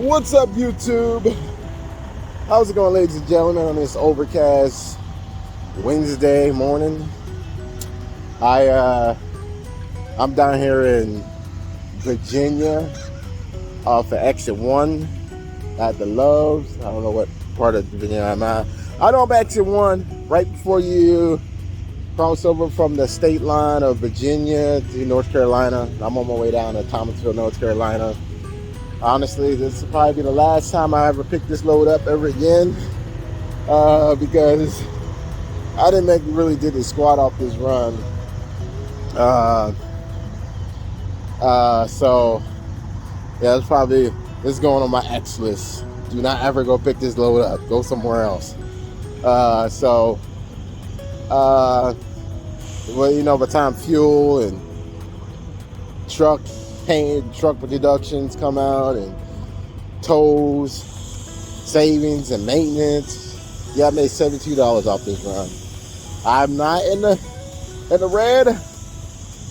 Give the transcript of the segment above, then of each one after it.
What's up, YouTube? How's it going, ladies and gentlemen, on this overcast Wednesday morning? I'm down here in Virginia off of Exit 1 at the Loves. I don't know what part of Virginia I'm at. I know I'm Exit 1 right before you cross over from the state line of Virginia to North Carolina. I'm on my way down to Thomasville, North Carolina. Honestly, this will probably be the last time I ever pick this load up ever again, because I really did the squat off this run. So yeah, this is going on my X list. Do not ever go pick this load up. Go somewhere else. Well, by the time fuel and truck deductions come out and tolls, savings, and maintenance. Yeah, I made $72 off this run. I'm not in the red,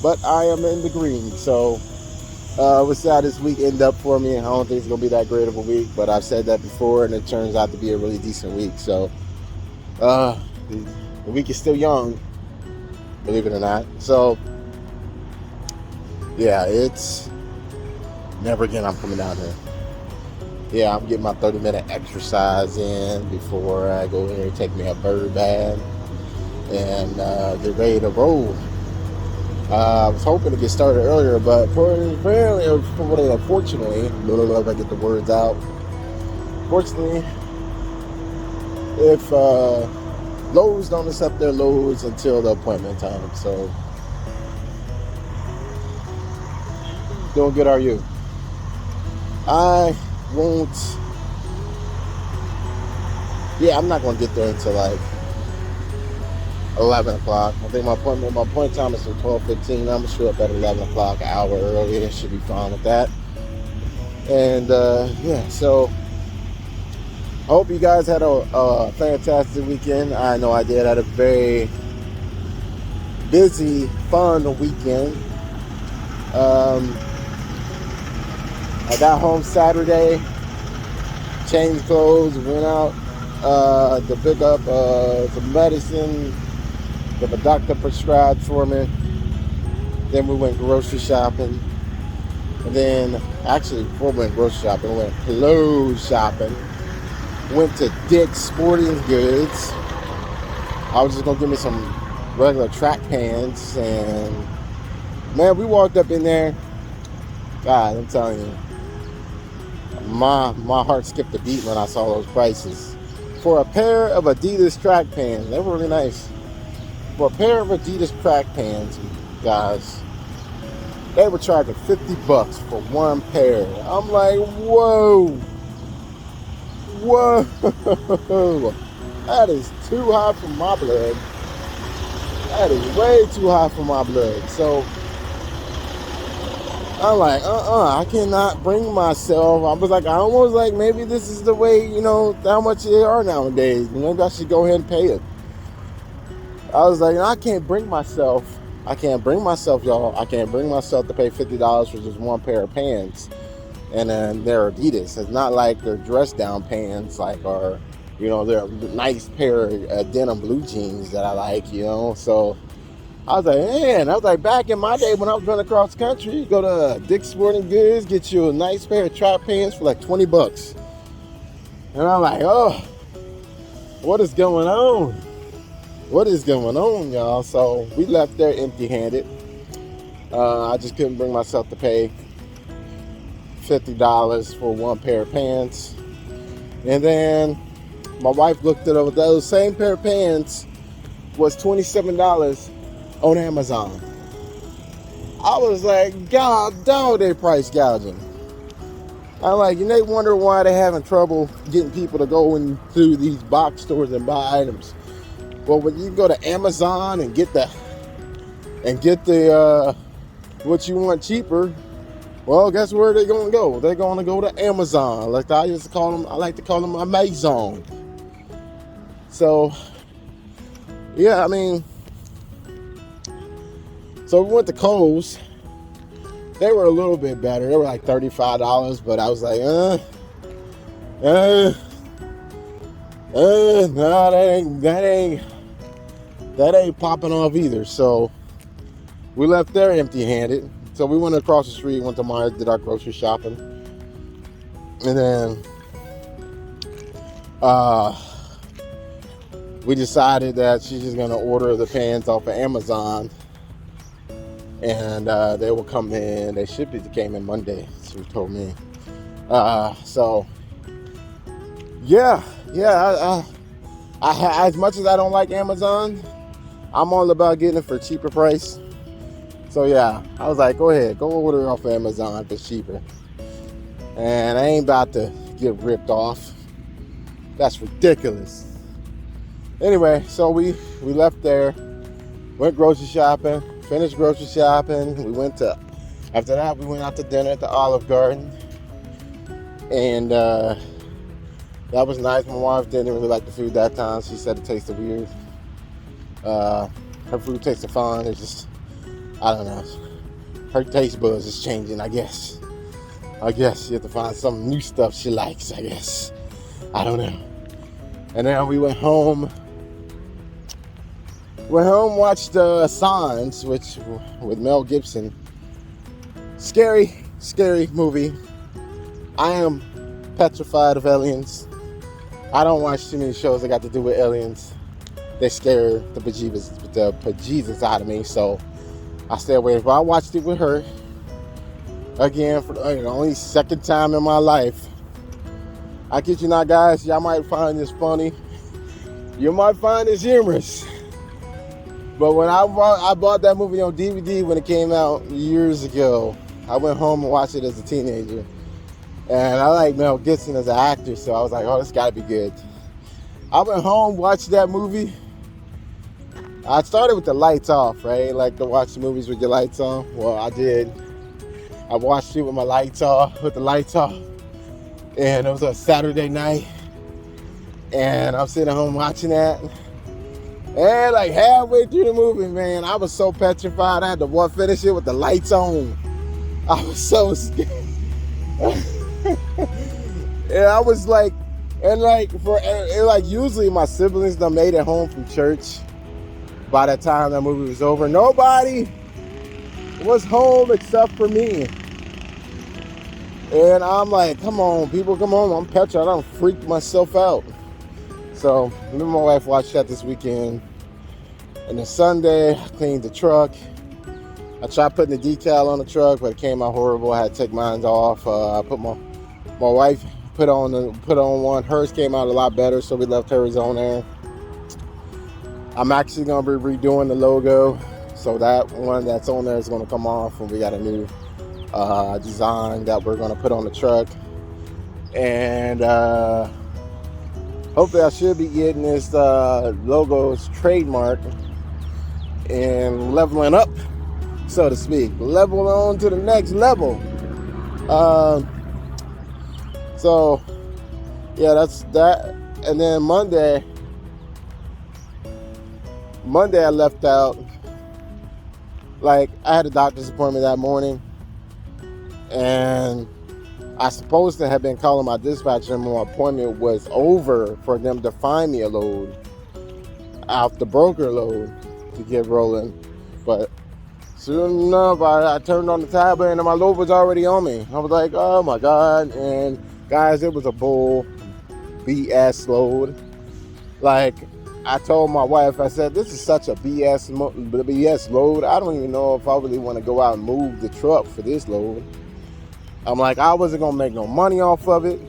but I am in the green. So what's how this week end up for me? I don't think it's gonna be that great of a week, but I've said that before, and it turns out to be a really decent week. So the week is still young, believe it or not. So yeah, it's never again I'm coming down here. Yeah, I'm getting my 30-minute exercise in before I go in here and take me a bird bath and get ready to roll. I was hoping to get started earlier, but unfortunately, if I get the words out, fortunately, if Lowe's don't accept their loads until the appointment time, so doing good, are you? I'm not going to get there until like 11 o'clock. I think my appointment time is from 12:15. I'm going to show up at 11 o'clock, an hour earlier. Should be fine with that. And so I hope you guys had a fantastic weekend. I know I did. I had a very busy, fun weekend. I got home Saturday, changed clothes, went out to pick up some medicine that the doctor prescribed for me. Then we went grocery shopping. And then, actually, before we went grocery shopping, we went clothes shopping. Went to Dick's Sporting Goods. I was just going to give me some regular track pants. And, man, we walked up in there. God, I'm telling you. My heart skipped a beat when I saw those prices. For a pair of Adidas track pants, they were really nice. For a pair of Adidas track pants, guys, they were charging $50 for one pair. I'm like, whoa, that is too high for my blood. That is way too high for my blood. So I'm like, I cannot bring myself. I was like, I almost like maybe this is the way, how much they are nowadays. Maybe I should go ahead and pay it. I was like, I can't bring myself, y'all. I can't bring myself to pay $50 for just one pair of pants. And then they're Adidas. It's not like they're dress down pants, they're a nice pair of denim blue jeans that I like, So I was like, back in my day when I was running across the country, you go to Dick's Sporting Goods, get you a nice pair of track pants for like $20. And I'm like, oh, what is going on? What is going on, y'all? So we left there empty-handed. I just couldn't bring myself to pay $50 for one pair of pants. And then my wife looked at those same pair of pants was $27 on Amazon. I was like, God dog, they price gouging. I'm like, they wonder why they're having trouble getting people to go into these box stores and buy items. Well, when you go to Amazon and get the what you want cheaper, well, guess where they're gonna go? They're gonna go to Amazon. Like I like to call them Amazon. So yeah, so we went to Kohl's. They were a little bit better. They were like $35, but I was like, No, that ain't popping off either. So we left there empty-handed. So we went across the street, went to Myers, did our grocery shopping, and then we decided that she's just gonna order the pans off of Amazon, and they will come in. They should be came in Monday. She told me. So yeah. As much as I don't like Amazon, I'm all about getting it for a cheaper price. So yeah, I was like, go ahead, go order off of Amazon if it's cheaper. And I ain't about to get ripped off. That's ridiculous. Anyway, so we left there, went grocery shopping, finished grocery shopping. After that, we went out to dinner at the Olive Garden. And that was nice. My wife didn't really like the food that time. She said it tasted weird. Her food tasted fine. It's just, I don't know. Her taste buds is changing, I guess. She have to find some new stuff she likes, I guess. I don't know. And then we went home. Watched Signs, with Mel Gibson. Scary movie. I am petrified of aliens. I don't watch too many shows that got to do with aliens. They scare the bejesus out of me, so I stay away. But I watched it with her again for the only second time in my life. I kid you not, guys. Y'all might find this funny. You might find this humorous. But when I bought that movie on DVD when it came out years ago, I went home and watched it as a teenager. And I like Mel Gibson as an actor, so I was like, oh, this got to be good. I went home, watched that movie. I started with the lights off, right? Like to watch movies with your lights on. Well, I did. I watched it with the lights off. And it was a Saturday night. And I'm sitting at home watching that. And like halfway through the movie, man, I was so petrified. I had to finish it with the lights on. I was so scared. And I was like, usually my siblings done made it home from church by the time that movie was over. Nobody was home except for me. And I'm like, come on, people, come on. I'm petrified. I done freaked myself out. So, me and my wife watched that this weekend. And then Sunday, I cleaned the truck. I tried putting the decal on the truck, but it came out horrible. I had to take mine off. I put my wife put on one. Hers came out a lot better, so we left hers on there. I'm actually going to be redoing the logo. So that one that's on there is going to come off, and we got a new design that we're going to put on the truck. And hopefully I should be getting this logo's trademark and leveling up, so to speak. Level on to the next level. So, yeah, that's that. And then Monday I left out. Like, I had a doctor's appointment that morning. And I supposed to have been calling my dispatcher when my appointment was over for them to find me a load out the broker load to get rolling. But soon enough, I turned on the tablet and my load was already on me. I was like, oh my God. And guys, it was a bull BS load. Like, I told my wife, I said, this is such a BS load. I don't even know if I really want to go out and move the truck for this load. I'm like, I wasn't going to make no money off of it.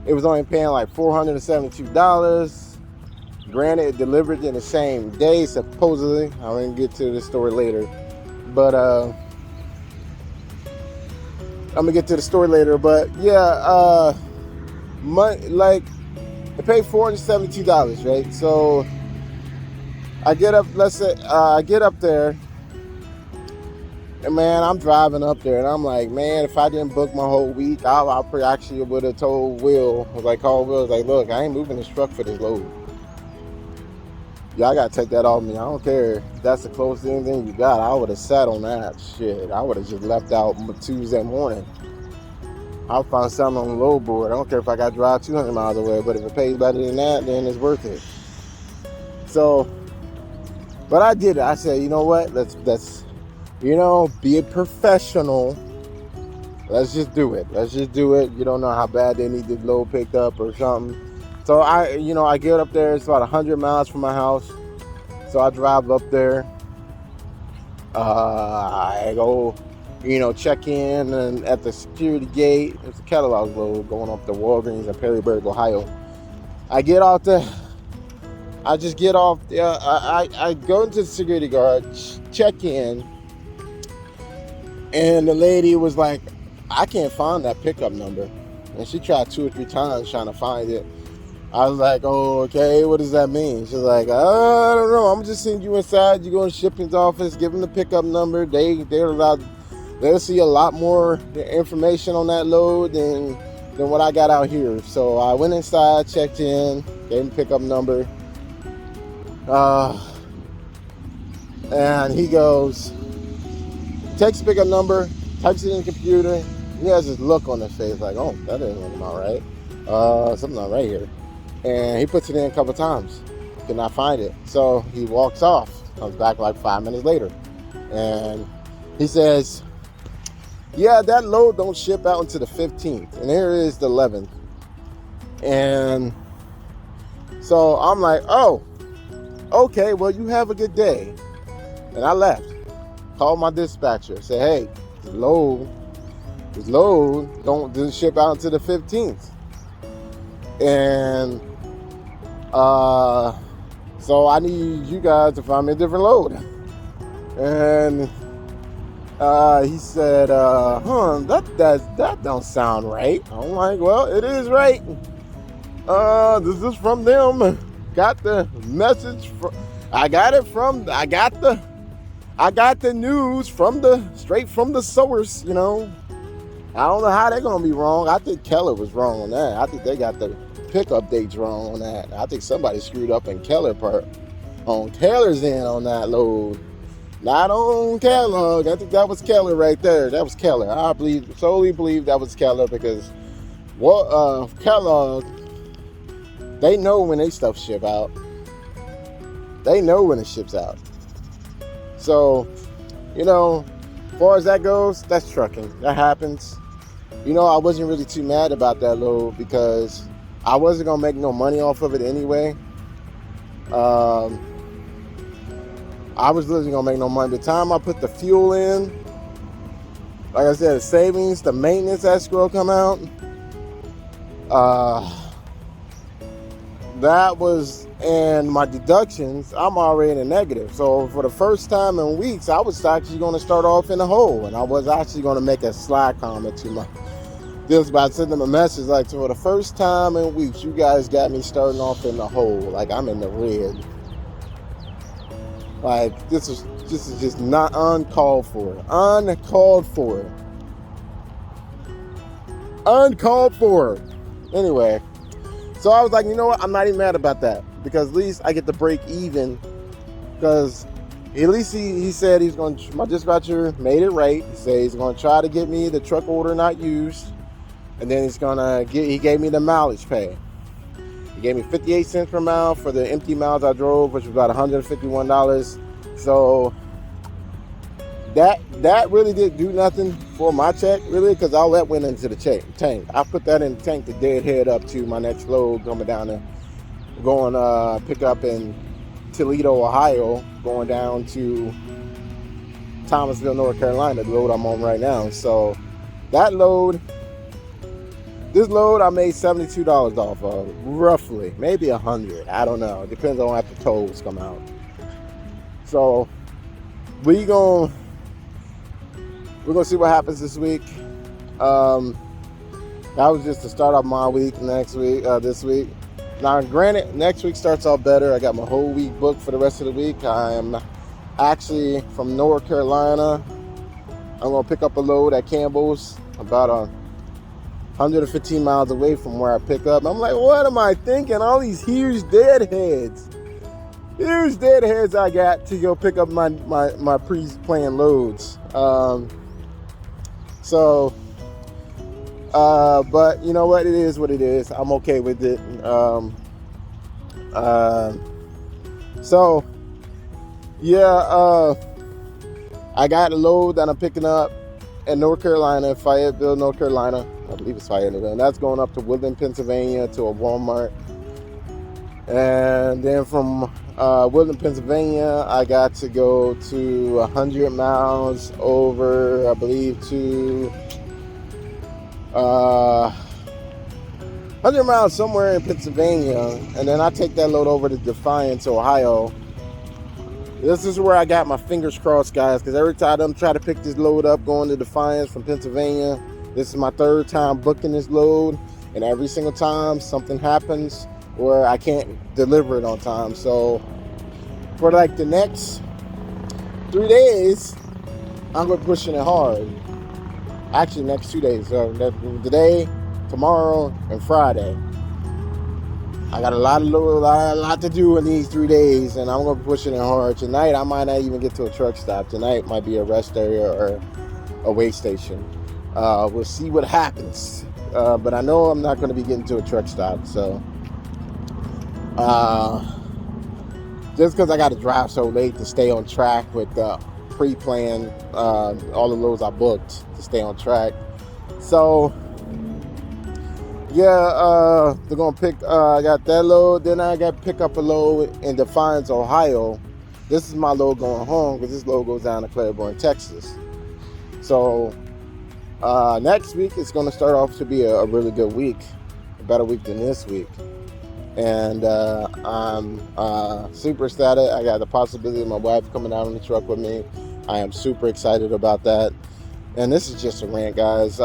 It was only paying like $472. Granted, it delivered in the same day, supposedly. I'm going to get to the story later. But, I'm going to get to the story later. But, yeah, like, I paid $472, right? So, I get up, I get up there. And man, I'm driving up there, and I'm like, man, if I didn't book my whole week, I actually would have told Will. I was like, call Will. I was like, look, I ain't moving this truck for this load. Y'all got to take that off me. I don't care if that's the closest thing you got. I would have sat on that shit. I would have just left out Tuesday morning. I'll find something on the load board. I don't care if I got to drive 200 miles away, but if it pays better than that, then it's worth it. So, but I did it. I said, you know what? Let's be a professional. Let's just do it. You don't know how bad they need the load picked up or something. So I get up there. It's about 100 miles from my house. So I drive up there. I go, check in and at the security gate. It's a catalog load going up to Walgreens in Perrysburg, Ohio. I get out there. I just get off. I go into the security guard, check in, and the lady was like, I can't find that pickup number. And she tried 2 or 3 times trying to find it. I was like, oh, okay, what does that mean? She's like, I don't know. I'm just sending you inside. You go in the shipping's office, give them the pickup number. They'll see a lot more information on that load than what I got out here. So I went inside, checked in, gave him the pickup number. And he goes, takes the pickup number, types it in the computer. He has this look on his face like, oh, that isn't about right. Something's not right here. And he puts it in a couple times. Could not find it. So he walks off, comes back like 5 minutes later. And he says, yeah, that load don't ship out until the 15th. And here is the 11th. And so I'm like, oh, okay, well, you have a good day. And I left. Called my dispatcher. Said, hey, this load don't ship out until the 15th. And so I need you guys to find me a different load. And he said, that don't sound right. I'm like, well, it is right. This is from them. Got the message I got the news straight from the source, I don't know how they're gonna be wrong. I think Keller was wrong on that. I think they got the pickup dates wrong on that. I think somebody screwed up in Keller's end on that load. Not on Kellogg. I think that was Keller right there. That was Keller. I solely believe that was Keller because Kellogg, they know when they stuff ship out. They know when it ships out. So, as far as that goes, that's trucking. That happens. I wasn't really too mad about that load because I wasn't going to make no money off of it anyway. I was literally going to make no money. By the time I put the fuel in, like I said, the savings, the maintenance escrow come out, that was, and my deductions, I'm already in the negative. So for the first time in weeks, I was actually going to start off in the hole. And I was actually going to make a Slack comment to my deals about sending them a message like, for the first time in weeks, you guys got me starting off in the hole. Like, I'm in the red. Like, this is just not uncalled for. Uncalled for. Anyway, so I was like, you know what? I'm not even mad about that because at least I get to break even. Because at least he said my dispatcher made it right. He said he's going to try to get me the truck order not used. And then he gave me the mileage pay. He gave me 58 cents per mile for the empty miles I drove, which was about $151. So that really didn't do nothing for my check, really, because all that went into the tank. I put that in the tank to deadhead up to my next load coming down there, going pick up in Toledo, Ohio, going down to Thomasville, North Carolina, the load I'm on right now. So this load I made $72 off of, roughly, maybe $100. I don't know. It depends on after tolls come out. So we're gonna see what happens this week. That was just the start of my week. This week. Now, granted, next week starts off better. I got my whole week booked for the rest of the week. I am actually from North Carolina. I'm gonna pick up a load at Campbell's, about 115 miles away from where I pick up. I'm like, what am I thinking? All these huge deadheads I got to go pick up my pre-planned loads. So But you know what? It is what it is. I'm okay with it. So yeah, I got a load that I'm picking up in North Carolina, Fayetteville, North Carolina. I believe it's Fayetteville. And that's going up to Woodland, Pennsylvania to a Walmart. And then from Woodland, Pennsylvania, I got to go to 100 miles over, I believe, to 100 miles somewhere in Pennsylvania. And then I take that load over to Defiance, Ohio. This is where I got my fingers crossed, guys, because every time I'm trying to pick this load up going to Defiance from Pennsylvania, this is my third time booking this load, and every single time something happens where I can't deliver it on time. So for like the next 3 days, I'm going to be pushing it hard. Actually, next 2 days. So today, tomorrow, and Friday. I got a lot to do in these 3 days, and I'm going to be pushing it hard. Tonight, I might not even get to a truck stop. Tonight might be a rest area or a weigh station. We'll see what happens. But I know I'm not going to be getting to a truck stop. So, just because I got to drive so late to stay on track with the pre-planned, all the loads I booked to stay on track. So, yeah, they're gonna pick. I got that load. Then I got to pick up a load in Defiance, Ohio. This is my load going home because this load goes down to Claiborne, Texas. So next week it's gonna start off to be a really good week, a better week than this week. And I'm super ecstatic. I got the possibility of my wife coming out on the truck with me. I am super excited about that. And this is just a rant, guys.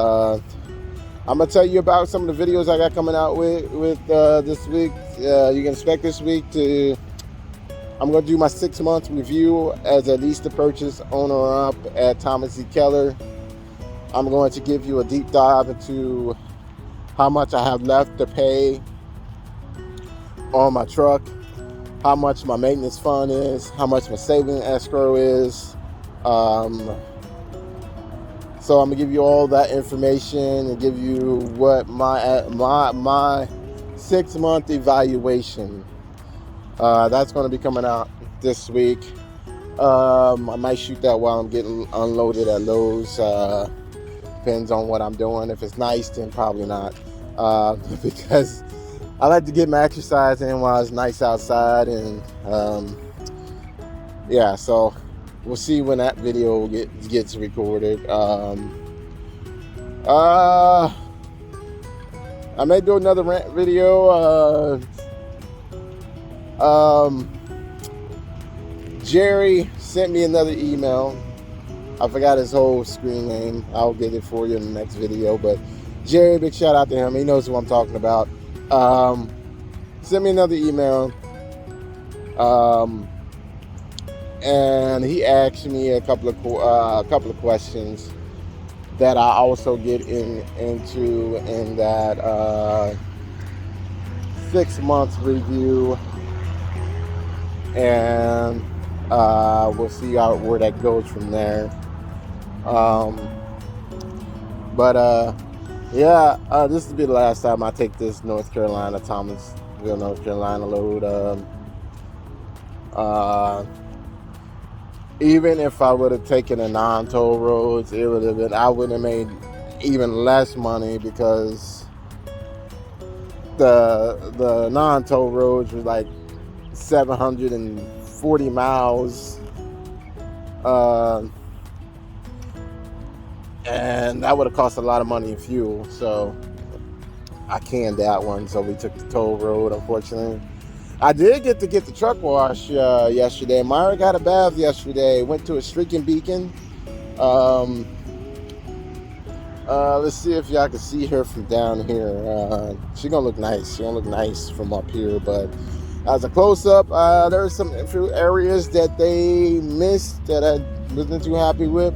I'm going to tell you about some of the videos I got coming out with this week. You can expect this week I'm going to do my 6-month review as a lease to purchase owner up at Thomas E. Keller. I'm going to give you a deep dive into how much I have left to pay on my truck, how much my maintenance fund is, how much my saving escrow is. So I'm gonna give you all that information and give you what my 6-month evaluation. That's gonna be coming out this week. I might shoot that while I'm getting unloaded at Lowe's. Depends on what I'm doing. If it's nice, then probably not. Because I like to get my exercise in while it's nice outside, and yeah. So we'll see when that video gets recorded. I may do another rant video. Jerry sent me another email. I forgot his whole screen name. I'll get it for you in the next video. But Jerry, big shout out to him. He knows what I'm talking about. Sent me another email. And he asked me a couple of questions that I also get into in that 6-month review, and we'll see where that goes from there. Yeah, this will be the last time I take this Thomasville, North Carolina load. Even if I would have taken a non-toll roads, I would have made even less money because the non-toll roads was like 740 miles, and that would have cost a lot of money in fuel. So I canned that one. So we took the toll road, unfortunately. I did get the truck wash yesterday. Myra got a bath yesterday. Went to a streaking beacon. Let's see if y'all can see her from down here. She's gonna look nice. She's gonna look nice from up here, but as a close-up, there's some few areas that they missed that I wasn't too happy with.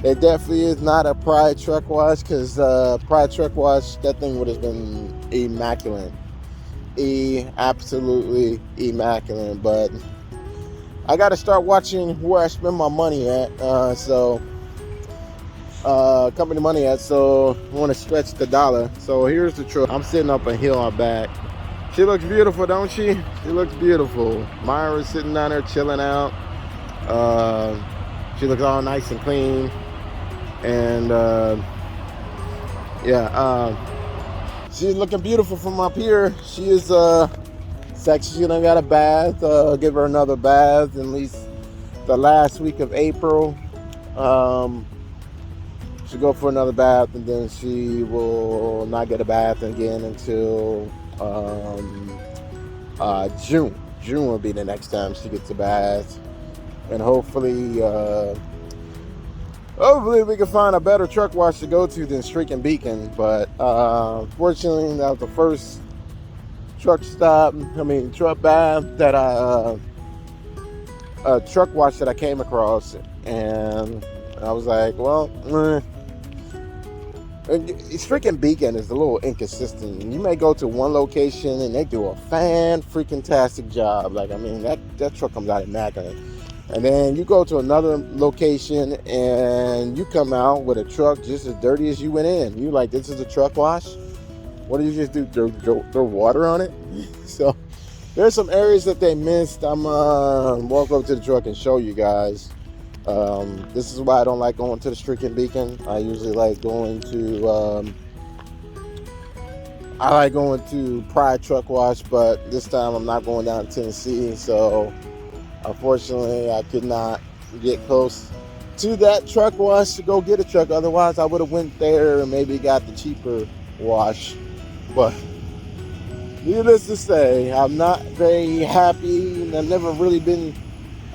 It definitely is not a Pride truck wash, because Pride truck wash, that thing would have been immaculate. Absolutely immaculate. But I got to start watching where I spend my money at. So company money at, so I want to stretch the dollar. So here's the truck. I'm sitting up a hill on back. She looks beautiful, don't she? She looks beautiful. Myra's sitting down there chilling out. She looks all nice and clean. And she's looking beautiful from up here. She is sexy. She done got a bath. Give her another bath at least the last week of April. She'll go for another bath, and then she will not get a bath again until June. June will be the next time she gets a bath, and hopefully we can find a better truck wash to go to than Streaking Beacon. But fortunately, that was the first truck bath that truck wash that I came across, and I was like, well, Streaking Beacon is a little inconsistent. You may go to one location and they do a fan-freaking-tastic job. Like, I mean, that truck comes out immaculate. And then you go to another location and you come out with a truck just as dirty as you went in. You like, this is a truck wash? What did you just do? Throw water on it? So there's some areas that they missed. I'm walk over to the truck and show you guys. This is why I don't like going to the Streaking Beacon. I usually like going to Pride Truck Wash, but this time I'm not going down to Tennessee, so unfortunately I could not get close to that truck wash to go get a truck. Otherwise I would have went there and maybe got the cheaper wash. But needless to say, I'm not very happy. I've never really been.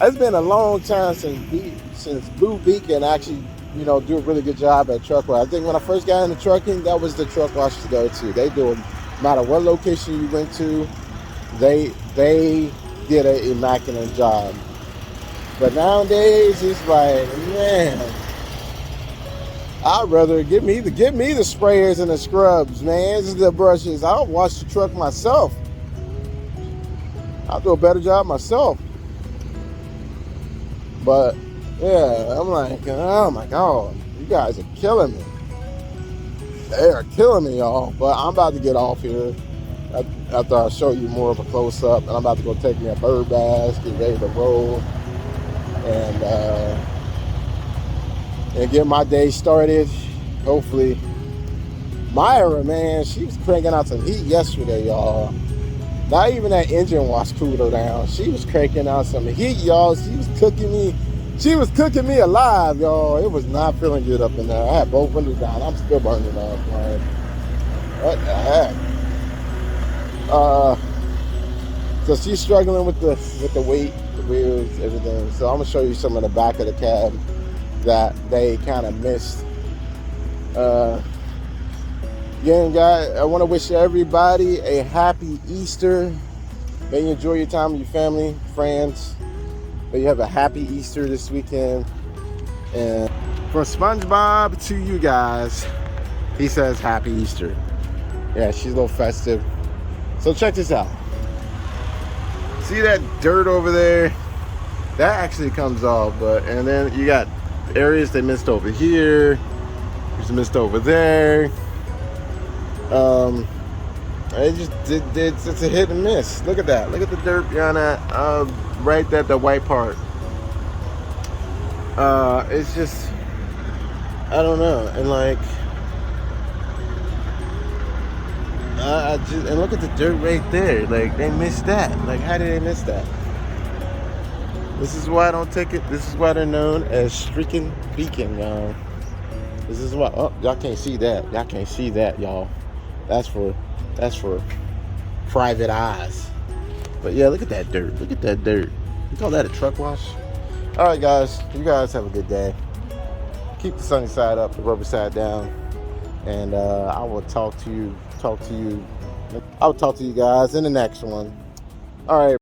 It's been a long time since Blue Beacon actually, do a really good job at truck wash. I think when I first got into trucking, that was the truck wash to go to. They do, no matter what location you went to, they did an immaculate job. But nowadays, it's like, man, I'd rather give me the sprayers and the scrubs, man. This is the brushes. I'll wash the truck myself. I'll do a better job myself. But yeah, I'm like, oh my God, you guys are killing me. They are killing me, y'all. But I'm about to get off here after I show you more of a close up, and I'm about to go take me a bird bath, get ready to roll, and get my day started. Hopefully, Myra, man, she was cranking out some heat yesterday, y'all. Not even that engine wash cooled her down. She was cranking out some heat, y'all. She was cooking me alive, y'all. It was not feeling good up in there. I had both windows down. I'm still burning up. Like, what the heck? So she's struggling with the weight, the wheels, everything. So I'm gonna show you some of the back of the cab that they kind of missed. Again, guys, I want to wish everybody a happy Easter. May you enjoy your time with your family, friends. May you have a happy Easter this weekend. And from SpongeBob to you guys, he says happy Easter. Yeah, she's a little festive. So check this out. See that dirt over there? That actually comes off, and then you got areas they missed over here. There's missed over there. It's a hit and miss. Look at that. Look at the dirt behind that. Right there, the white part. It's just, I don't know. And like, and look at the dirt right there. Like, they missed that. Like, how did they miss that? This is why I don't take it. This is why they're known as Streaking Beacon, y'all. This is why. Oh, y'all can't see that. Y'all can't see that, y'all. That's for private eyes. But yeah, look at that dirt. Look at that dirt. You call that a truck wash? All right, guys. You guys have a good day. Keep the sunny side up, the rubber side down, and I will talk to you. I'll talk to you guys in the next one. All right.